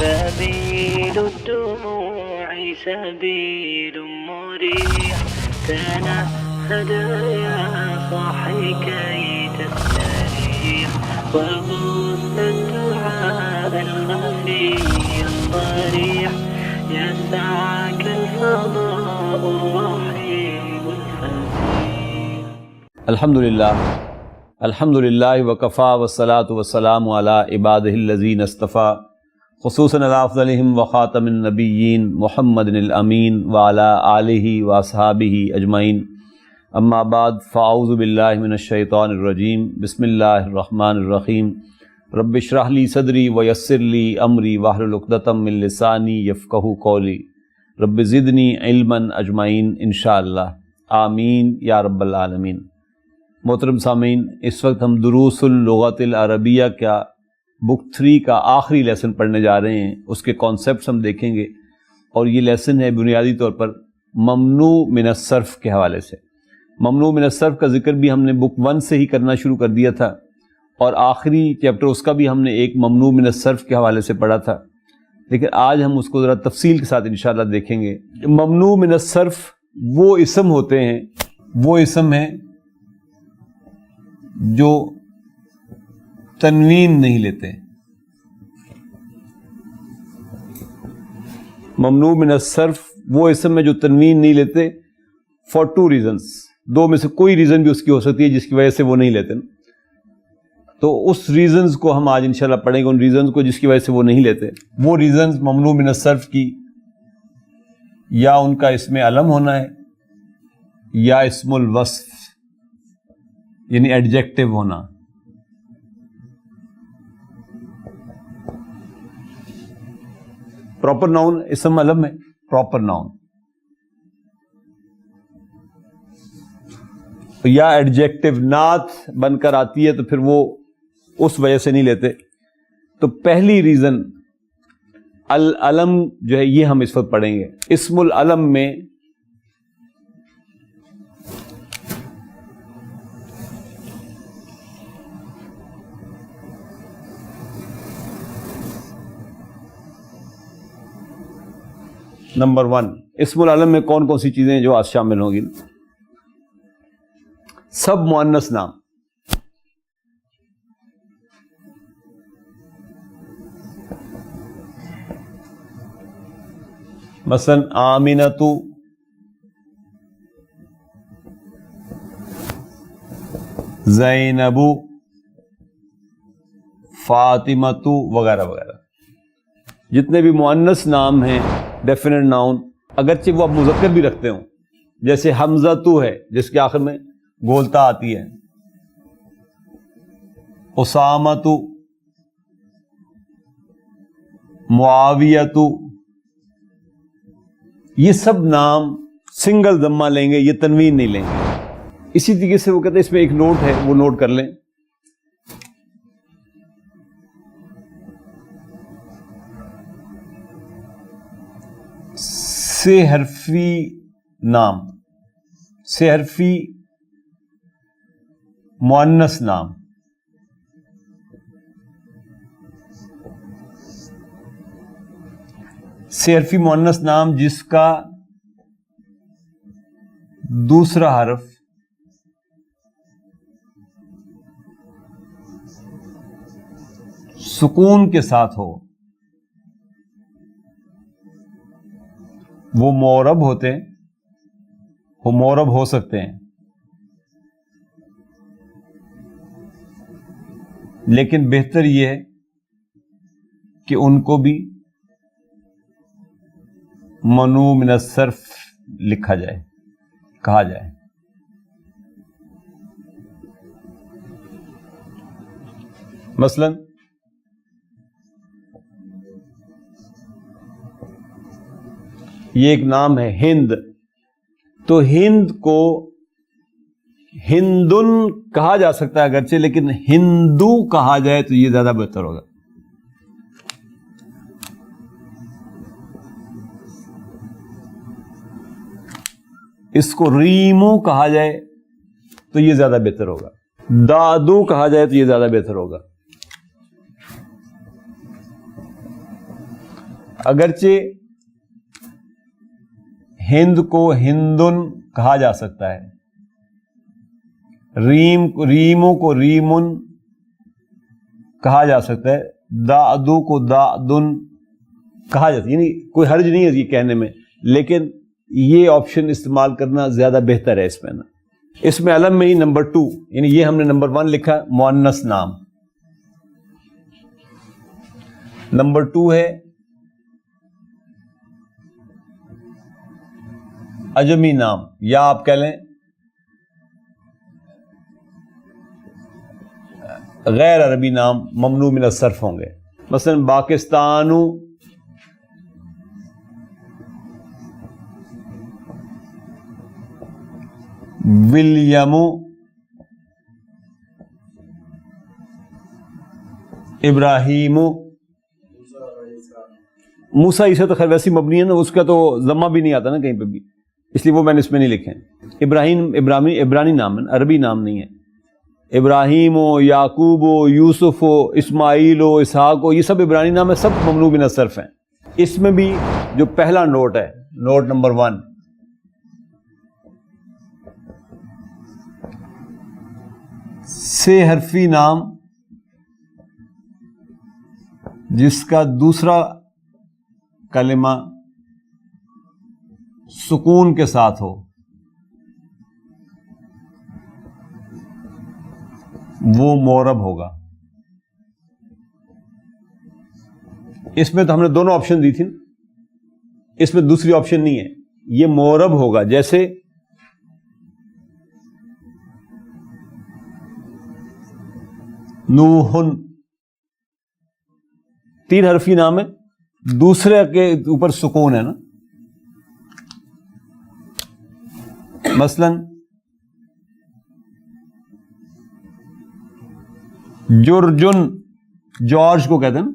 سبيل الدموع سبيل مريح تنهد يا صاحي كي تستريح وغص الدعاء الخفي الصريح يسعك الفضاء الرحيم الفسيح. الحمدللہ وکفا والصلاة والسلام علی عبادہ الذین اصطفیٰ خصوصاً علی افضلہم وخاتم النبیین محمد الامین وعلی آلہ واصحابہ اجمعین. اما بعد فاعوذ باللہ من الشیطان الرجیم. بسم اللہ الرحمن الرحیم. رب اشرح لی صدری ویسر لی امری واحلل عقدۃ من لسانی یفقہوا قولی. رب زدنی علما اجمعین انشاءاللہ آمین یا رب العالمین. محترم سامعین، اس وقت ہم دروس اللغت العربیہ کا بک 3 کا آخری لیسن پڑھنے جا رہے ہیں. اس کے کانسیپٹس ہم دیکھیں گے، اور یہ لیسن ہے بنیادی طور پر ممنوع من الصرف کے حوالے سے. ممنوع من الصرف کا ذکر بھی ہم نے بک 1 سے ہی کرنا شروع کر دیا تھا، اور آخری چیپٹر اس کا بھی ہم نے ایک ممنوع من الصرف کے حوالے سے پڑھا تھا، لیکن آج ہم اس کو ذرا تفصیل کے ساتھ انشاءاللہ دیکھیں گے. ممنوع من الصرف وہ اسم ہوتے ہیں، وہ اسم ہیں جو تنوین نہیں لیتے. ممنوع من الصرف وہ اسم ہے جو تنوین نہیں لیتے فار 2 reasons. 2 میں سے کوئی ریزن بھی اس کی ہو سکتی ہے جس کی وجہ سے وہ نہیں لیتے. تو اس ریزنز کو ہم آج انشاءاللہ پڑھیں گے، ان ریزنز کو جس کی وجہ سے وہ نہیں لیتے. وہ ریزنز ممنوع من الصرف کی یا ان کا اسم علم ہونا ہے، یا اسم الوصف یعنی ایڈجیکٹو ہونا. پراپر ناؤن اسم علم ہے، پراپر ناؤن، یا ایڈجیکٹو نعت بن کر آتی ہے تو پھر وہ اس وجہ سے نہیں لیتے. تو پہلی ریزن العلم جو ہے یہ ہم اس وقت پڑھیں گے. اسم العلم میں نمبر 1، اسم العلم میں کون کون سی چیزیں ہیں جو آج شامل ہوں گی؟ سب مؤنث نام، مثلا آمنۃ، زینب، فاطمۃ وغیرہ وغیرہ. جتنے بھی مؤنث نام ہیں ڈیفینٹ ناؤن، اگرچہ وہ اب مذکر بھی رکھتے ہوں، جیسے حمزہ تو ہے جس کے آخر میں گولتا آتی ہے، اسامہ تو، معاویہ تو، یہ سب نام سنگل ضمہ لیں گے، یہ تنوین نہیں لیں گے. اسی طریقے سے وہ کہتے ہیں اس میں ایک نوٹ ہے، وہ نوٹ کر لیں. سے حرفی نام، سے حرفی مؤنث نام، سے حرفی مؤنث نام جس کا دوسرا حرف سکون کے ساتھ ہو، وہ معرب ہوتے ہیں، وہ معرب ہو سکتے ہیں، لیکن بہتر یہ ہے کہ ان کو بھی ممنوع من الصرف لکھا جائے، کہا جائے. مثلا یہ ایک نام ہے ہند، تو ہند کو ہندن کہا جا سکتا ہے اگرچہ، لیکن ہندو کہا جائے تو یہ زیادہ بہتر ہوگا. اس کو ریمو کہا جائے تو یہ زیادہ بہتر ہوگا. دادو کہا جائے تو یہ زیادہ بہتر ہوگا. اگرچہ ہند کو ہندن کہا جا سکتا ہے، ریموں کو ریمن کہا جا سکتا ہے، دادو کو دادن کہا جاتا ہے، یعنی کوئی حرج نہیں ہے یہ کہنے میں، لیکن یہ آپشن استعمال کرنا زیادہ بہتر ہے اس میں نا۔ اس میں علم میں ہی نمبر 2، یعنی یہ ہم نے نمبر 1 لکھا مؤنث نام، نمبر 2 ہے عجمی نام، یا آپ کہہ لیں غیر عربی نام ممنوع من الصرف ہوں گے، مثلا پاکستان، ولیم، ابراہیم، موسیٰ عیسیٰ تو خیر ویسی مبنی ہے نا، اس کا تو ضمہ بھی نہیں آتا نا کہیں پہ بھی، اس لیے وہ میں نے اس میں نہیں لکھے۔ ابراہیم عبرانی نام ہے، عربی نام نہیں ہے۔ ابراہیم ہو، یعقوب ہو، یوسف ہو، اسماعیل ہو، اسحاق ہو، یہ سب عبرانی نام ہے، سب ممنوع من الصرف ہیں۔ اس میں بھی جو پہلا نوٹ ہے، نوٹ نمبر 1، سے حرفی نام جس کا دوسرا کلمہ سکون کے ساتھ ہو وہ معرب ہوگا۔ اس میں تو ہم نے دونوں آپشن دی تھی نا، اس میں دوسری آپشن نہیں ہے، یہ معرب ہوگا۔ جیسے نوحن 3 حرفی نام ہے، دوسرے کے اوپر سکون ہے نا، مثلا جرجن، جارج کو کہتے ہیں نا،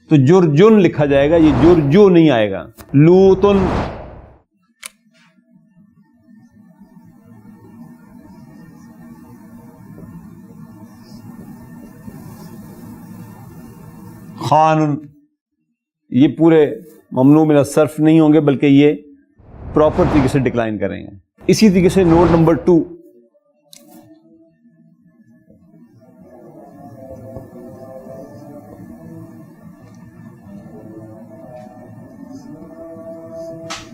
تو جرجن لکھا جائے گا، یہ جرجو نہیں آئے گا۔ لوتن، خانن، یہ پورے ممنوع من الصرف نہیں ہوں گے، بلکہ یہ پراپر طریقے سے ڈکلائن کریں گے۔ اسی طریقے سے نوٹ نمبر 2،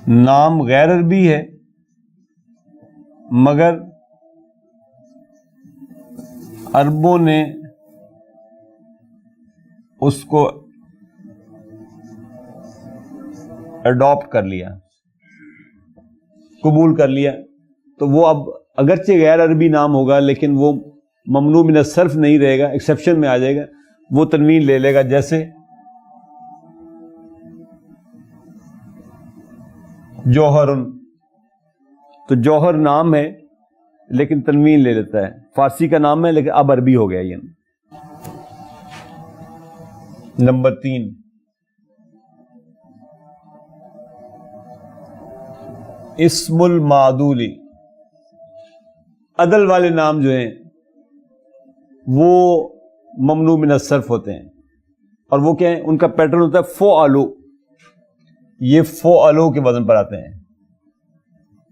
نام غیر عربی ہے مگر عربوں نے اس کو اڈاپٹ کر لیا، قبول کر لیا، تو وہ اب اگرچہ غیر عربی نام ہوگا لیکن وہ ممنوع من الصرف نہیں رہے گا، ایکسیپشن میں آ جائے گا، وہ تنوین لے لے گا۔ جیسے جوہرن، تو جوہر نام ہے لیکن تنوین لے لیتا ہے، فارسی کا نام ہے لیکن اب عربی ہو گیا یہ۔ نمبر 3، اسم المعدولی، عدل والے نام جو ہیں وہ ممنوع من الصرف ہوتے ہیں، اور وہ کیا ہے، ان کا پیٹرن ہوتا ہے فعلو، یہ فعلو کے وزن پر آتے ہیں۔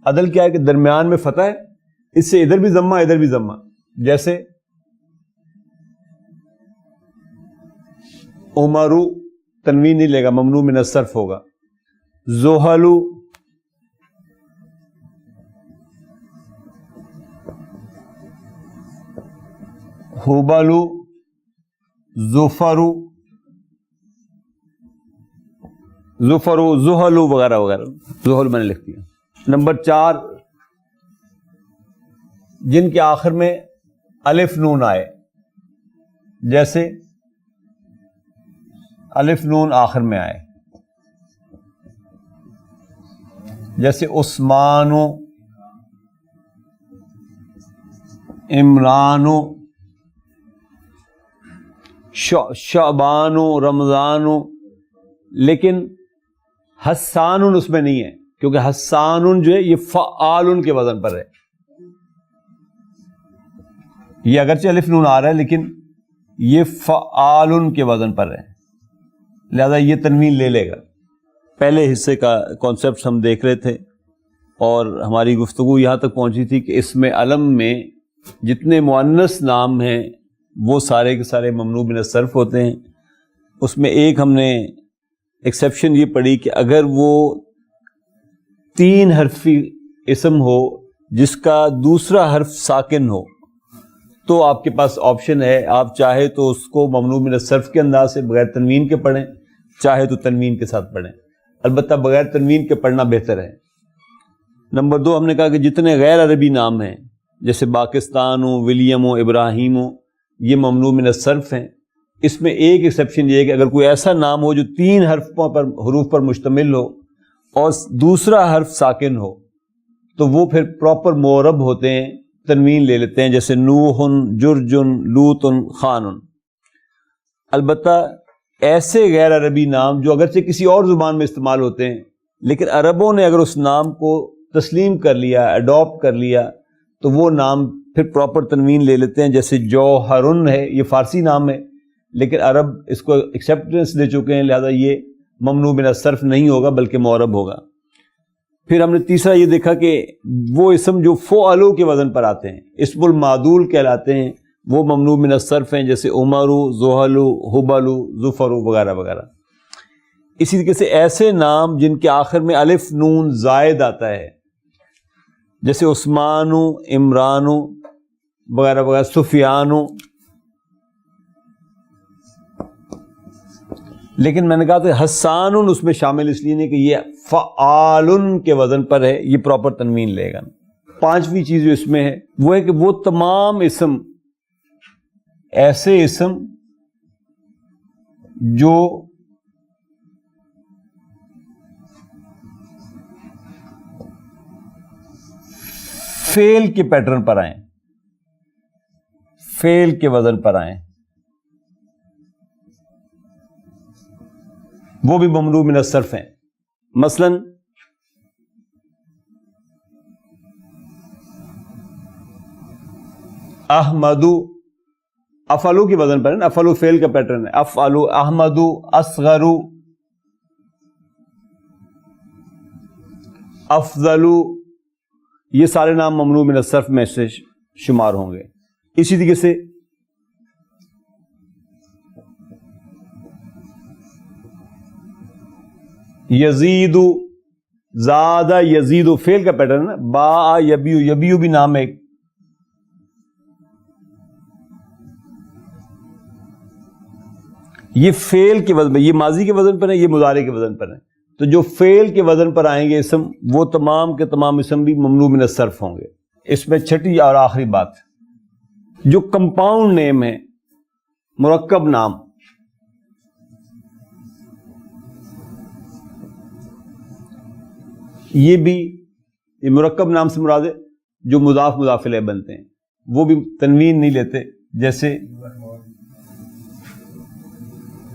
عدل کیا ہے کہ درمیان میں فتح ہے، اس سے ادھر بھی ضمہ ادھر بھی ضمہ، جیسے عمرو تنوین نہیں لے گا، ممنوع من الصرف ہوگا۔ زحلو، حبلو، زفرو، زحلو وغیرہ وغیرہ، زحل میں نے لکھ دیا۔ نمبر 4، جن کے آخر میں الف نون آئے، جیسے الف نون آخر میں آئے، جیسے عثمانو، عمرانو، شعبانو، رمضانو، لیکن حسانن اس میں نہیں ہے، کیونکہ حسانن جو ہے یہ فعالن کے وزن پر ہے، یہ اگرچہ الف نون آ رہا ہے لیکن یہ فعالن کے وزن پر ہے۔ لہذا یہ تنوین لے لے گا. پہلے حصے کا کانسیپٹ ہم دیکھ رہے تھے اور ہماری گفتگو یہاں تک پہنچی تھی کہ اسم علم میں جتنے مؤنث نام ہیں وہ سارے کے سارے ممنوع من الصرف ہوتے ہیں. اس میں ایک ہم نے ایکسیپشن یہ پڑھی کہ اگر وہ 3 حرفی اسم ہو جس کا دوسرا حرف ساکن ہو تو آپ کے پاس آپشن ہے، آپ چاہے تو اس کو ممنوع من الصرف کے انداز سے بغیر تنوین کے پڑھیں، چاہے تو تنوین کے ساتھ پڑھیں. البتہ بغیر تنوین کے پڑھنا بہتر ہے. نمبر 2 ہم نے کہا کہ جتنے غیر عربی نام ہیں جیسے پاکستان ہو، ولیم ہو، ابراہیم ہو، یہ ممنوع من الصرف ہیں. اس میں ایک ایکسیپشن یہ ہے کہ اگر کوئی ایسا نام ہو جو 3 حروف پر مشتمل ہو اور دوسرا حرف ساکن ہو تو وہ پھر پراپر معرب ہوتے ہیں، تنوین لے لیتے ہیں، جیسے نوح، جرجن، لوط، خان. البتہ ایسے غیر عربی نام جو اگرچہ کسی اور زبان میں استعمال ہوتے ہیں لیکن عربوں نے اگر اس نام کو تسلیم کر لیا، اڈاپٹ کر لیا تو وہ نام پھر پراپر تنوین لے لیتے ہیں. جیسے جوہرن ہے، یہ فارسی نام ہے لیکن عرب اس کو ایکسیپٹنس دے چکے ہیں، لہذا یہ ممنوع من الصرف نہیں ہوگا بلکہ معرب ہوگا. پھر ہم نے تیسرا یہ دیکھا کہ وہ اسم جو فعلو کے وزن پر آتے ہیں، اسم المعدول کہلاتے ہیں، وہ ممنوع من الصرف ہیں، جیسے عمرو، زحلو، حبلو، ظفرو وغیرہ وغیرہ. اسی طریقے سے ایسے نام جن کے آخر میں الف نون زائد آتا ہے جیسے عثمان، عمران وغیرہ وغیرہ، سفیان. لیکن میں نے کہا کہ حسان اس میں شامل اس لیے نہیں کہ یہ فعال کے وزن پر ہے، یہ پراپر تنوین لے گا. 5ویں چیز جو اس میں ہے وہ ہے کہ وہ تمام اسم ایسے اسم جو فعل کے پیٹرن پر آئیں، فعل کے وزن پر آئیں، وہ بھی ممنوع من الصرف ہیں. مثلا احمدو، افعلو کے وزن پر ہے نا، افعلو فعل کا پیٹرن ہے. افعلو، احمدو، اصغرو، افضلو، یہ سارے نام ممنوع من الصرف میں سے شمار ہوں گے. اسی طریقے سے یزیدو، زادہ یزیدو فعل کا پیٹرن ہے نا. با یبیو، یبیو بھی نام ہے ایک. یہ فعل کے وزن پر، یہ ماضی کے وزن پر ہے، یہ مضارع کے وزن پر ہے. تو جو فعل کے وزن پر آئیں گے اسم، وہ تمام کے تمام اسم بھی ممنوع من الصرف ہوں گے. اس میں چھٹی اور آخری بات، جو کمپاؤنڈ نیم ہے، مرکب نام، یہ بھی، یہ مرکب نام سے مراد ہے جو مضاف مضاف الیہ بنتے ہیں، وہ بھی تنوین نہیں لیتے. جیسے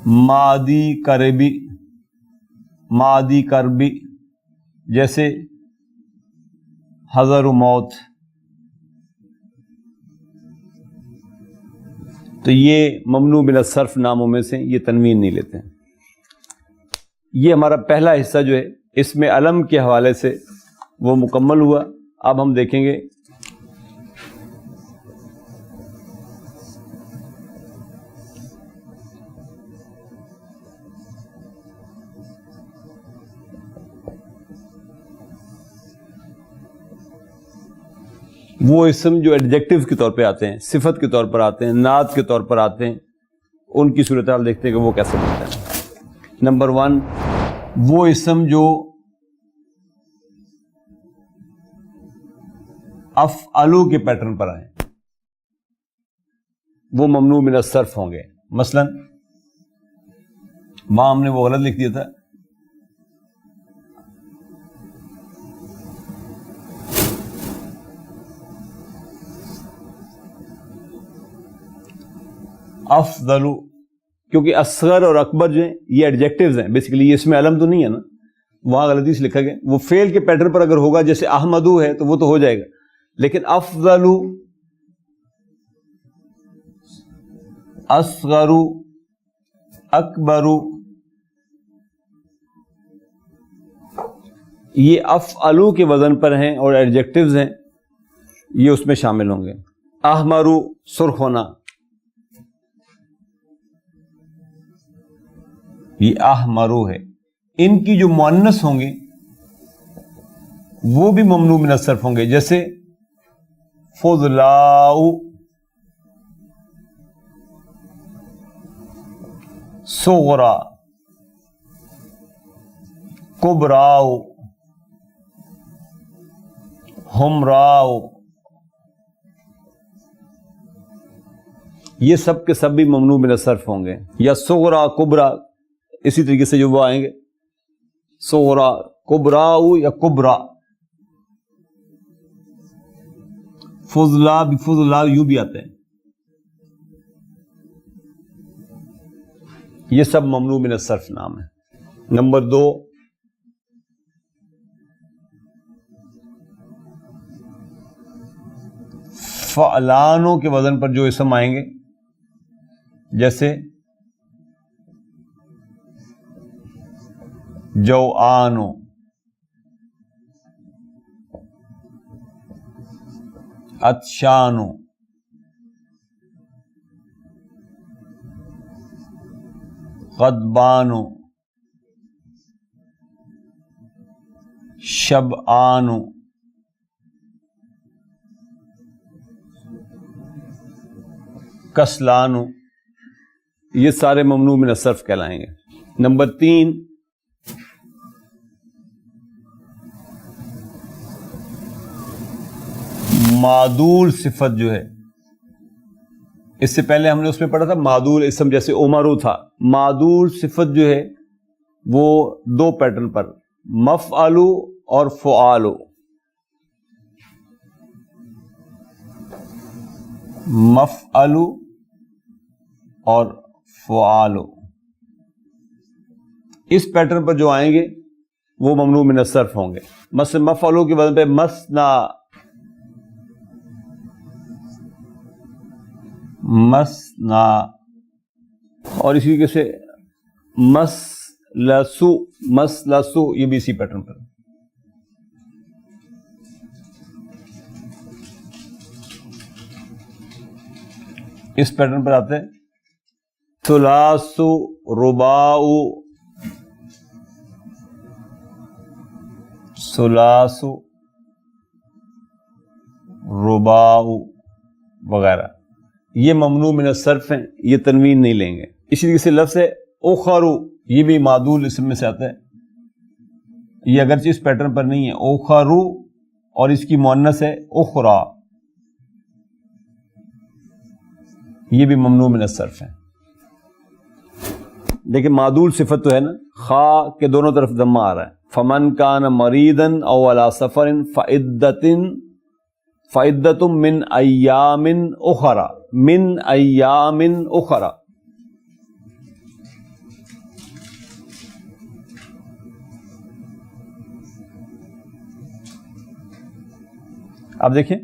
مادی کربی، مادی کربی، جیسے حضر موت. تو یہ ممنوع من الصرف ناموں میں سے یہ تنوین نہیں لیتے ہیں. یہ ہمارا پہلا حصہ جو ہے اسم علم کے حوالے سے وہ مکمل ہوا. اب ہم دیکھیں گے وہ اسم جو ایڈجیکٹیوز کے طور پہ آتے ہیں، صفت کے طور پر آتے ہیں، نعت کے طور پر آتے ہیں، ان کی صورتحال دیکھتے ہیں کہ وہ کیسے بنتا ہے. نمبر 1، وہ اسم جو افعلو کے پیٹرن پر آئیں وہ ممنوع من الصرف ہوں گے. مثلا وہاں ہم نے وہ غلط لکھ دیا تھا، افضلو، کیونکہ اصغر اور اکبر جو ہیں یہ ایڈجیکٹیوز ہیں بیسیکلی، یہ اس میں علم تو نہیں ہے نا، وہاں غلطی سے لکھا گیا. وہ فعل کے پیٹرن پر اگر ہوگا جیسے احمدو ہے تو وہ تو ہو جائے گا، لیکن افضلو، اصغرو، اکبرو، یہ افعلو کے وزن پر ہیں اور ایڈجیکٹیوز ہیں، یہ اس میں شامل ہوں گے. احمرو سرخ ہونا، یہ احمرو ہے. ان کی جو مؤنث ہوں گے وہ بھی ممنوع من الصرف ہوں گے، جیسے فضلاء، صغرا، کبراء، حمراء، یہ سب کے سب بھی ممنوع من الصرف ہوں گے. یا صغرا، کبرا، اسی طریقے سے جو وہ آئیں گے صغرا، کبراء یا کبرا. فضلا بھی فضلا یوں بھی آتے ہیں. یہ سب ممنوع من الصرف نام ہے. نمبر 2، فعلانوں کے وزن پر جو اسم آئیں گے، جیسے جوآنو، عطشانو، غضبانو، شبعانو، کسلانو، یہ سارے ممنوع من الصرف کہلائیں گے. نمبر 3، معدول صفت جو ہے، اس سے پہلے ہم نے اس میں پڑھا تھا معدول اسم، جیسے عمرو تھا. معدول صفت جو ہے وہ 2 پیٹرن پر، مفعلو اور فعالو. مفعلو اور فعالو، اس پیٹرن پر جو آئیں گے وہ ممنوع من الصرف ہوں گے. مثلا مفعلو کے وزن پہ مسنا، مسنا، اور اسی طریقے سے مسلسو، مسلسو، یہ بھی اسی پیٹرن پر. اس پیٹرن پر آتے ہیں ثلاثو، رباعو، ثلاثو، رباعو وغیرہ. یہ ممنوع من الصرف ہیں، یہ تنوین نہیں لیں گے. اسی طریقے سے لفظ ہے اخرو، یہ بھی معدول اسم میں سے آتا ہے. یہ اگرچہ اس پیٹرن پر نہیں ہے، اخرو، اور اس کی مؤنث ہے اخرا، یہ بھی ممنوع من الصرف ہے. لیکن معدول صفت تو ہے نا، خا کے دونوں طرف ضمہ آ رہا ہے. فمن کان مریضا او علی سفر فعدۃ من ایام اخرى، من ایام اخرى. اب دیکھیں،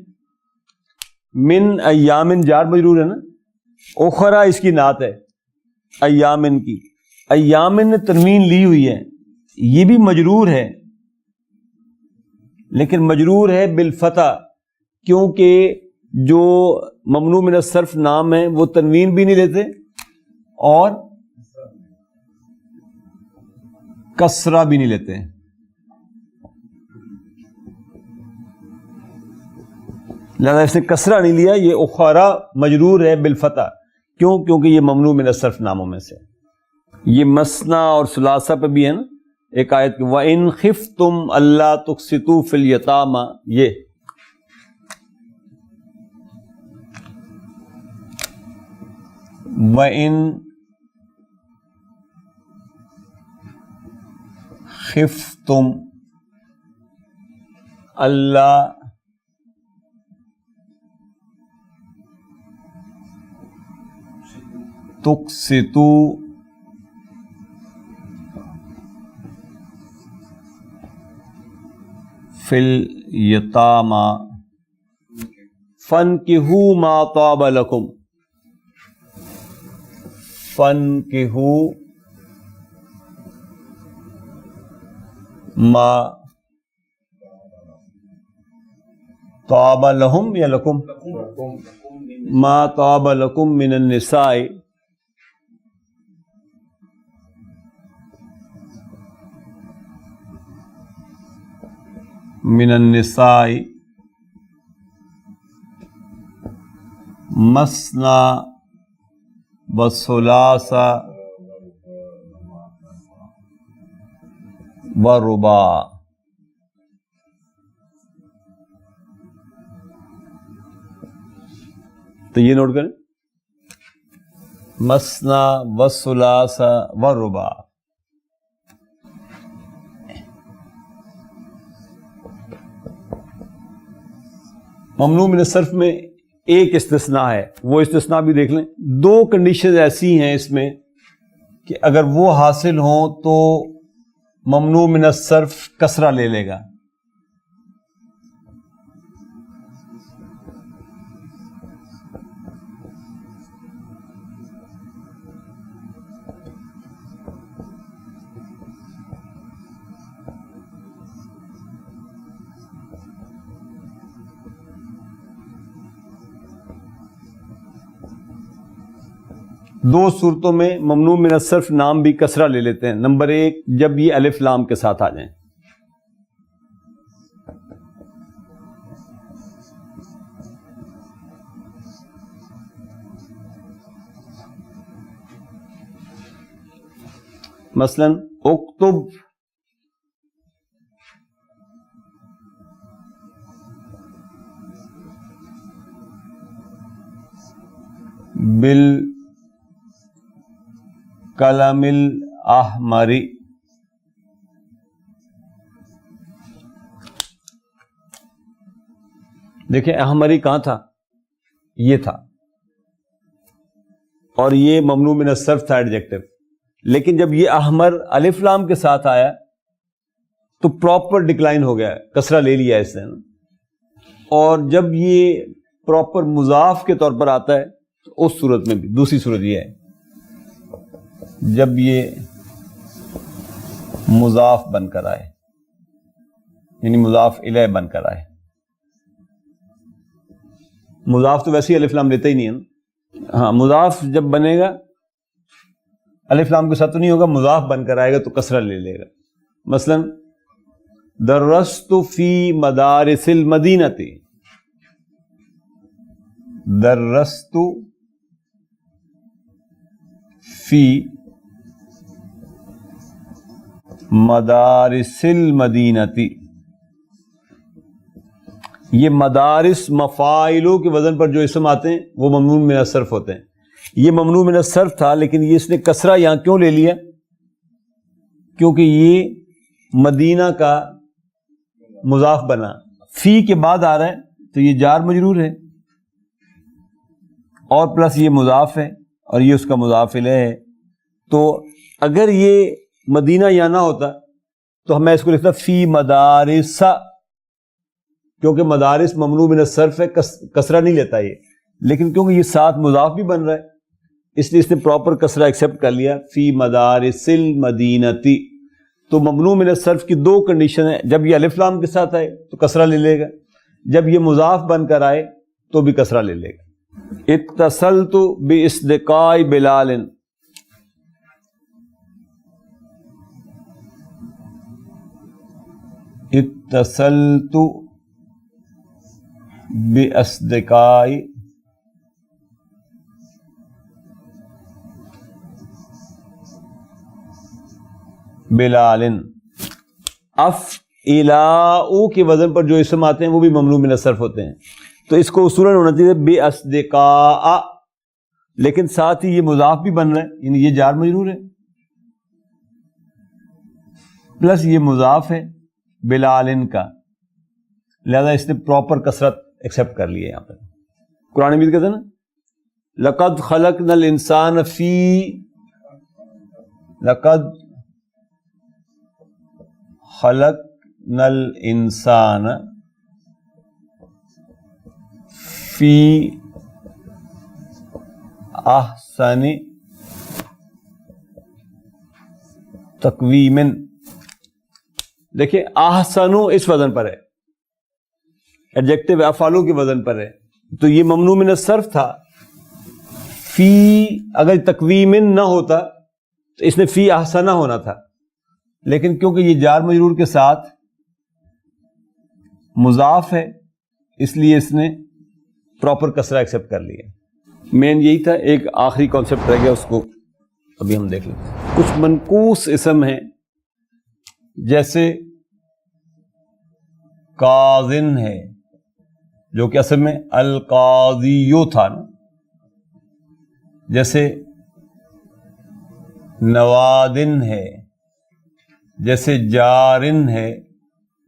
من ایام جار مجرور ہے نا، اخرى اس کی نعت ہے ایامن کی. ایامن نے تنوین لی ہوئی ہے، یہ بھی مجرور ہے، لیکن مجرور ہے بالفتح، کیونکہ جو ممنوع من الصرف نام ہیں وہ تنوین بھی نہیں لیتے اور کسرہ بھی نہیں لیتے. لہذا اس نے کسرہ نہیں لیا، یہ اخرى مجرور ہے بالفتح. کیوں؟ کیونکہ یہ ممنوع من الصرف ناموں میں سے. یہ مسنا اور ثلاثہ پہ بھی ہے نا ایک آیت کی، وَإِنْ خِفْتُمْ أَلَّا تُقْسِطُوا فِي الْيَتَامَى، یہ وَإِنْ خِفْتُمْ أَلَّا تُقْسِطُوا فِي الْيَتَامَى فَانْكِحُوا مَا طَابَ لَكُمْ، فَانْكِحُوا مَا طاب لہم یا لکم؟ ما طاب لکم من النساء، من النساء مثنى والثلاث والرباع. تو یہ نوٹ کریں، مثنى والثلاث والرباع. ممنوع من الصرف میں ایک استثناء ہے، وہ استثناء بھی دیکھ لیں. دو کنڈیشن ایسی ہیں اس میں کہ اگر وہ حاصل ہوں تو ممنوع من الصرف کسرہ لے لے گا. دو صورتوں میں ممنوع من الصرف نام بھی کسرہ لے لیتے ہیں. نمبر ایک، جب یہ الف لام کے ساتھ آ جائیں. مثلا اکتب بالقلم الاحمر. دیکھیں احمری کہاں تھا؟ یہ تھا، اور یہ ممنوع من الصرف تھا ایڈجیکٹو. لیکن جب یہ احمر الف لام کے ساتھ آیا تو پراپر ڈکلائن ہو گیا، کسرہ لے لیا اس نے. اور جب یہ پراپر مضاف کے طور پر آتا ہے تو اس صورت میں بھی دوسری صورت یہ ہے، جب یہ مضاف بن کر آئے، یعنی مضاف الیہ بن کر آئے. مضاف تو ویسے ہی الف لام لیتا ہی نہیں ہے نا. ہاں، مضاف جب بنے گا الف لام کے ساتھ تو نہیں ہوگا، مضاف بن کر آئے گا تو کسرہ لے لے گا. مثلا درست فی مدارس المدینۃ، درست فی مدارس المدینۃ. یہ مدارس مفاعلوں کے وزن پر جو اسم آتے ہیں وہ ممنوع من الصرف ہوتے ہیں. یہ ممنوع من الصرف تھا، لیکن یہ اس نے کسرہ یہاں کیوں لے لیا؟ کیونکہ یہ مدینہ کا مضاف بنا، فی کے بعد آ رہا ہے تو یہ جار مجرور ہے، اور پلس یہ مضاف ہے اور یہ اس کا مضاف الیہ ہے. تو اگر یہ مدینہ یہاں نہ ہوتا تو میں اس کو لکھتا فی مدارس، کیونکہ مدارس ممنوع من الصرف ہے، کسرہ نہیں لیتا یہ. لیکن کیونکہ یہ ساتھ مضاف بھی بن رہا ہے اس لیے اس نے پراپر کسرہ ایکسیپٹ کر لیا، فی مدارس المدینۃ. تو ممنوع من الصرف کی دو کنڈیشن ہے، جب یہ الف لام کے ساتھ آئے تو کسرہ لے لے گا، جب یہ مضاف بن کر آئے تو بھی کسرہ لے لے گا. اتصلت باصدقاء بلال، اتصلت باصدقاء بلال. افعلاء کے وزن پر جو اسم آتے ہیں وہ بھی ممنوع من الصرف ہوتے ہیں. تو اس کو اصولاً ہونا چاہیے باصدقاء، لیکن ساتھ ہی یہ مضاف بھی بن رہا ہے، یعنی یہ جار مجرور ہے پلس یہ مضاف ہے بلال کا، لہذا اس نے پراپر کسرت ایکسیپٹ کر لی ہے. یہاں پر قرآن مجید کہتے ہیں نا لقد خلقنا الانسان فی، لقد خلقنا الانسان فی احسن تقویم. دیکھیں احسن اس وزن پر ہے، ایڈجیکٹو افعالو کے وزن پر ہے، تو یہ ممنوع من الصرف تھا. فی اگر تقویم نہ ہوتا تو اس نے فی احسنہ ہونا تھا، لیکن کیونکہ یہ جار مجرور کے ساتھ مضاف ہے اس لیے اس نے پراپر کسرہ ایکسیپٹ کر لیا. مین یہی تھا. ایک آخری کانسیپٹ رہ گیا، اس کو ابھی ہم دیکھ لیتے ہیں. کچھ منقوص اسم ہیں جیسے قاضن ہے جو کہ اصل میں القاضیو تھا نا، جیسے نوادن ہے، جیسے جارن ہے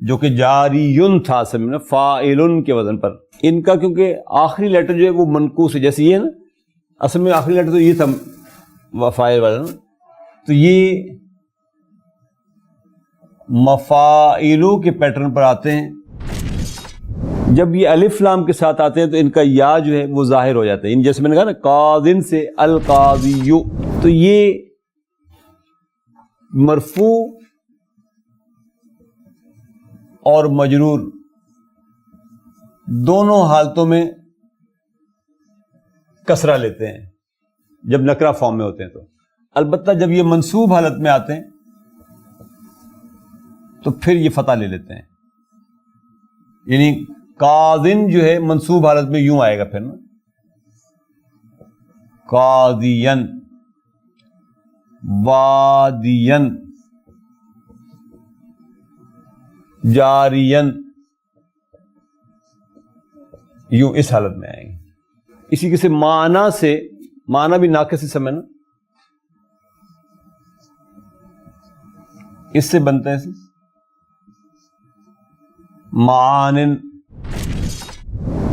جو کہ جاریون تھا اصل میں فاعلن کے وزن پر. ان کا کیونکہ آخری لیٹر جو ہے وہ منقوص ہے، جیسے یہ ہے نا، اصل میں آخری لیٹر تو یہ تھا فاعل والا نا، تو یہ مفاعلو کے پیٹرن پر آتے ہیں. جب یہ الف لام کے ساتھ آتے ہیں تو ان کا یا جو ہے وہ ظاہر ہو جاتا ہے. ان جیسے میں نے کہا نا قاضن سے القاضیو، تو یہ مرفوع اور مجرور دونوں حالتوں میں کسرہ لیتے ہیں جب نکرہ فارم میں ہوتے ہیں. تو البتہ جب یہ منصوب حالت میں آتے ہیں تو پھر یہ فتح لے لیتے ہیں. یعنی قاضن جو ہے منصوب حالت میں یوں آئے گا پھر نا، قاضین، وادین، جارین، یوں اس حالت میں آئیں گے. اسی کے معنی سے، معنی بھی ناقص اسم ہے نا، اس سے بنتا ہے معانن.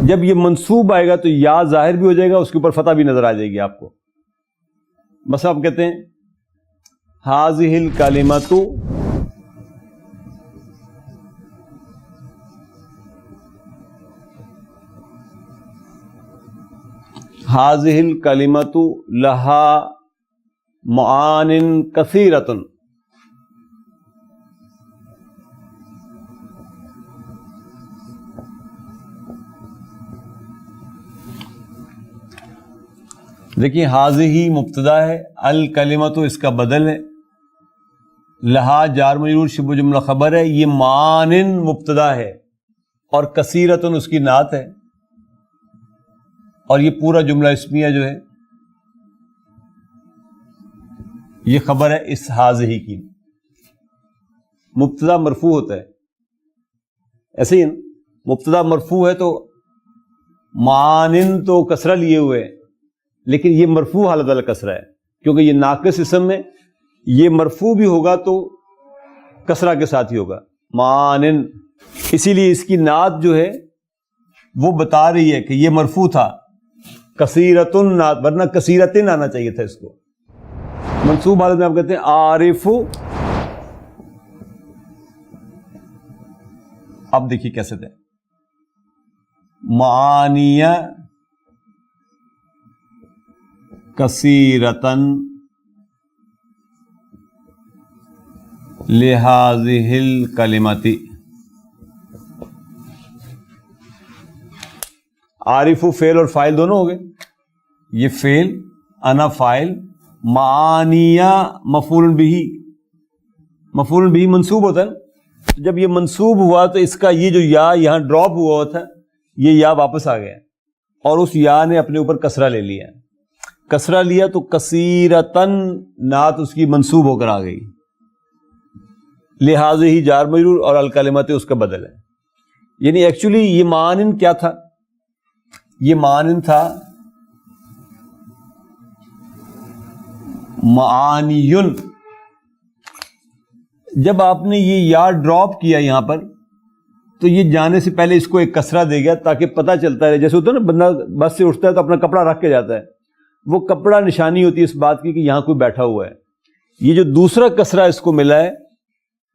جب یہ منصوب آئے گا تو یا ظاہر بھی ہو جائے گا، اس کے اوپر فتح بھی نظر آ جائے گی آپ کو. مثلا آپ کہتے ہیں ہاذہ الکلمۃ، ہاذہ الکلمۃ لہا معان کثیرۃ. دیکھیے ہاذہ مبتدا ہے، الکلمۃ اس کا بدل ہے، لہا جار مجرور شبہ جملہ خبر ہے، یہ معانن مبتدا ہے اور کثیرتن اس کی نعت ہے، اور یہ پورا جملہ اسمیہ جو ہے یہ خبر ہے اس ہاذہ کی. مبتدا مرفوع ہوتا ہے، ایسے ہی مبتدا مرفوع ہے تو معانن تو کسرہ لیے ہوئے ہیں، لیکن یہ مرفوع حالت والا کسرہ ہے کیونکہ یہ ناقص اسم ہے. یہ مرفوع بھی ہوگا تو کسرہ کے ساتھ ہی ہوگا معانن، اسی لیے اس کی نعت جو ہے وہ بتا رہی ہے کہ یہ مرفوع تھا. کثیرتن نعت، ورنہ کثیرتن آنا چاہیے تھا اس کو. منصوب حالت میں آپ کہتے ہیں عارف. اب دیکھیے کیسے تھے معانیہ کثیرتن لہذہ الکلمۃ. عارف فعل اور فاعل دونوں ہو گئے. یہ فعل، انا فاعل، معانیہ مفعول بہ. مفعول بہ منصوب ہوتا ہے، جب یہ منصوب ہوا تو اس کا یہ جو یا یہاں ڈراپ ہوا تھا یہ یا واپس آ گیا اور اس یا نے اپنے اوپر کسرہ لے لیا. کسرہ لیا تو کثیرتن نعت اس کی منصوب ہو کر آ گئی. لہذا ہی جار مجرور اور الکلمات اس کا بدل ہے. یعنی ایکچولی یہ معانن کیا تھا؟ یہ معانن تھا معانیون. جب آپ نے یہ یا ڈراپ کیا یہاں پر تو یہ جانے سے پہلے اس کو ایک کسرہ دے گیا تاکہ پتہ چلتا ہے. جیسے ہوتا ہے نا بندہ بس سے اٹھتا ہے تو اپنا کپڑا رکھ کے جاتا ہے، وہ کپڑا نشانی ہوتی ہے اس بات کی کہ یہاں کوئی بیٹھا ہوا ہے. یہ جو دوسرا کسرہ اس کو ملا ہے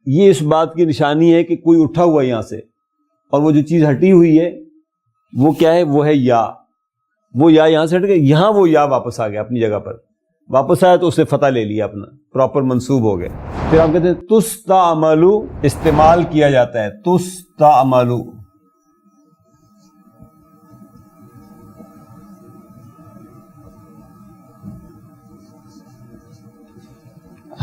یہ اس بات کی نشانی ہے کہ کوئی اٹھا ہوا ہے یہاں سے، اور وہ جو چیز ہٹی ہوئی ہے وہ کیا ہے؟ وہ ہے یا. وہ یا یہاں سے ہٹ گیا، یہاں وہ یا واپس آ گیا اپنی جگہ پر. واپس آیا تو اس نے فتح لے لیا، اپنا پراپر منصوب ہو گئے. پھر ہم کہتے ہیں تستعملو، استعمال کیا جاتا ہے. تستعملو